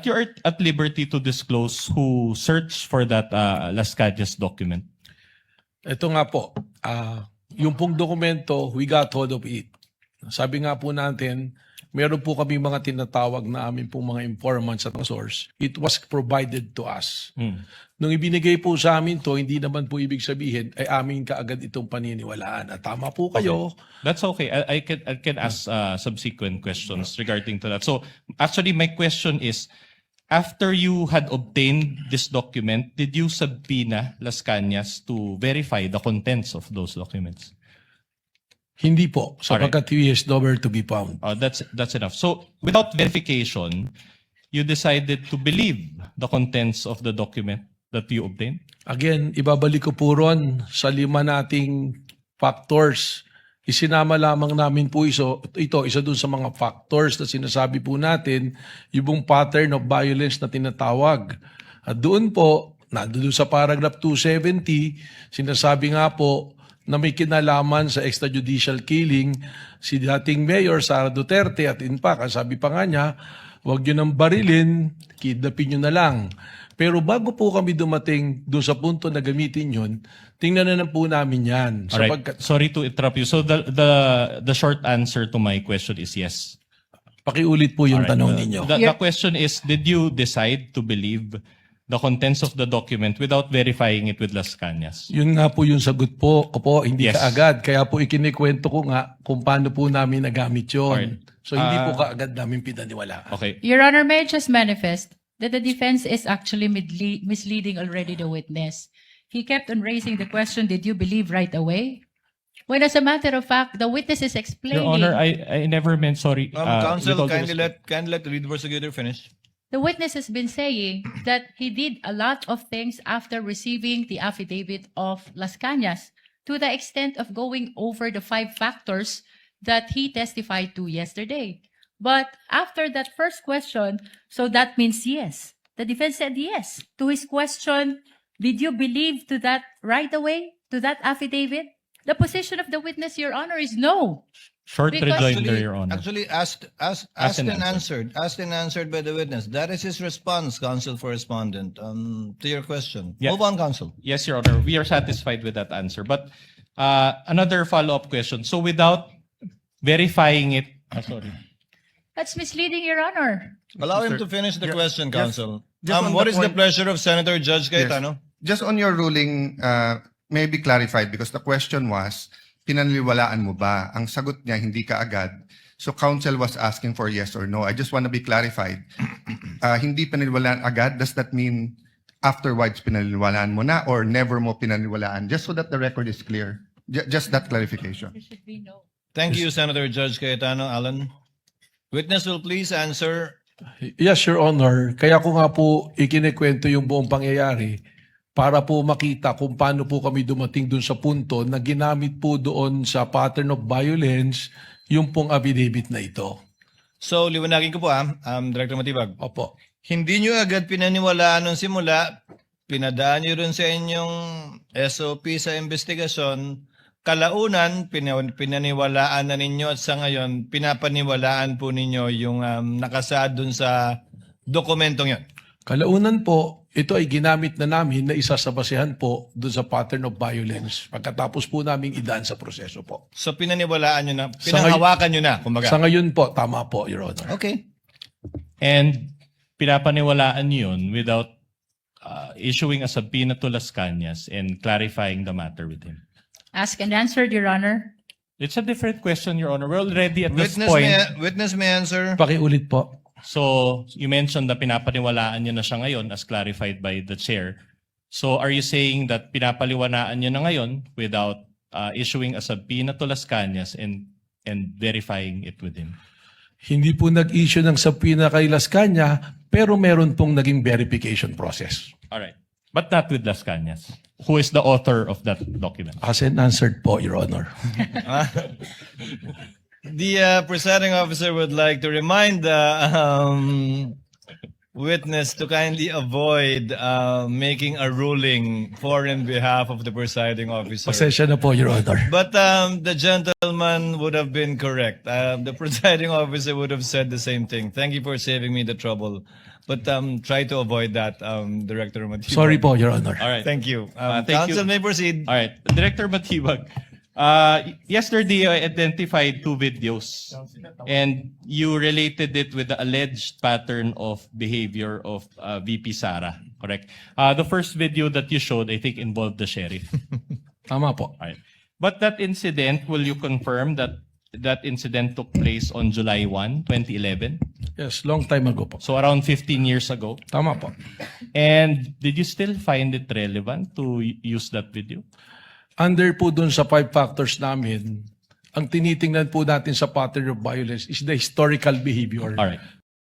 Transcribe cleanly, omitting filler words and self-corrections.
But you're at liberty to disclose who searched for that Las Cañas document. Ito nga po, yung pong dokumento, we got hold of it. Sabi nga po natin, meron po kami mga tinatawag na amin pong mga informants at source. It was provided to us. Nung ibinigay po sa amin to, hindi naman po ibig sabihin ay amin kaagad itong paniniwalaan. At tama po kayo. That's okay. I can ask subsequent questions regarding to that. So actually, my question is, after you had obtained this document, did you subpoena Las Cañas to verify the contents of those documents? Hindi po, sapagkat he is nowhere to be found. That's enough. So without verification, you decided to believe the contents of the document that you obtained? Again, ibabalik ko po ron sa 5 nating factors. Isinama lamang namin po ito, isa dun sa mga factors na sinasabi po natin, yung pattern of violence na tinatawag. At doon po, nandun sa paragraph 270, sinasabi nga po na may kinalaman sa extrajudicial killing si dating Mayor Sara Duterte at in fact, sabi pa nga niya, huwag nyo nang barilin, kidnapin nyo na lang. Pero bago po kami dumating doon sa punto na gamitin yun, tingnan na po namin yan. Alright. Sorry to interrupt you. So the short answer to my question is yes. Pakiulit po yung tanong ninyo. The question is, did you decide to believe the contents of the document without verifying it with Las Cañas? Yun nga po yung sagot po ko po, hindi Yes. kaagad. Kaya po ikinikwento ko nga kung paano po namin nagamit yun. Alright. So hindi po kaagad namin pinaniwala. Okay. Your Honor, may I just manifest that the defense is actually misleading already the witness. He kept on raising the question, did you believe right away? When as a matter of fact, the witness is explaining. Your Honor, I never meant sorry. Counsel, with all due kindly let the lead prosecutor finish. The witness has been saying that he did a lot of things after receiving the affidavit of Las Cañas, to the extent of going over the 5 factors that he testified to yesterday. But after that first question, so that means yes. The defense said yes. To his question, did you believe to that right away, to that affidavit? The position of the witness, Your Honor, is no. Short Because- rejoinder, Your Honor. Actually, asked and answered by the witness. That is his response, counsel for respondent, to your question. Yeah. Move on, counsel. Yes, Your Honor. We are satisfied with that answer. But another follow-up question. So without verifying it, sorry. That's misleading, Your Honor. Allow him to finish the question, counsel. just on What the is the point- pleasure of Senator Judge Cayetano? Just on your ruling, may be clarified because the question was, pinaniniwalaan mo ba? Ang sagot niya, hindi ka agad. So counsel was asking for yes or no. I just want to be clarified. Hindi pinaniniwalaan agad, does that mean afterwards pinaniniwalaan mo na or never mo pinaniniwalaan? Just so that the record is clear. Just that clarification. There should be no. Thank you, Senator Judge Cayetano. Alan? Witness will please answer. Yes, Your Honor. Kaya ko nga po ikinikwento yung buong pangyayari para po makita kung paano po kami dumating dun sa punto na ginamit po doon sa pattern of violence yung pong affidavit na ito. So, liwanagin ko po Director Matibag. Opo. Hindi nyo agad pinaniwalaan nung simula, pinadaan nyo rin sa inyong SOP sa investigasyon, kalaunan, pinaniwalaan na ninyo at sa ngayon, pinapaniwalaan po ninyo yung nakasaad dun sa dokumentong yon. Kalaunan po, ito ay ginamit na namin na isa sa basehan po doon sa pattern of violence pagkatapos po namin idaan sa proseso po. So, pinaniwalaan nyo na, pinanghawakan nyo na, kumbaga. Sa ngayon po, tama po, Your Honor. Okay. And pinapaniwalaan yun without issuing a subpoena to Las Cañas and clarifying the matter with him. Asked and answered, Your Honor. It's a different question, Your Honor. We're already at this point. Witness may answer. Pakiulit po. So, you mentioned na pinapaniwalaan niyo na siya ngayon as clarified by the chair. So, are you saying that pinapaliwanaan niyo na ngayon without issuing a subpoena to Las Cañas and verifying it with him? Hindi po nag-issue ng subpoena kay Las Cañas, pero meron pong naging verification process. All right. But not with Las Cañas, who is the author of that document. As and answered po, Your Honor. The presiding officer would like to remind the witness to kindly avoid making a ruling for and behalf of the presiding officer. Pasensya na po, Your Honor. But the gentleman would have been correct. The presiding officer would have said the same thing. Thank you for saving me the trouble. But try to avoid that, Director Matibag. Sorry po, Your Honor. All right. Thank you. Thank Council you. may proceed. All right. Director Matibag, yesterday I identified 2 videos and you related it with the alleged pattern of behavior of VP Sara, correct? The first video that you showed, I think, involved the sheriff. Tama po. All right. But that incident, will you confirm that that incident took place on July 1, 2011? Yes, long time ago po. So around 15 years ago. Tama po. And did you still find it relevant to use that video? Under po dun sa 5 factors namin, ang tinitingnan po natin sa pattern of violence is the historical behavior. All right.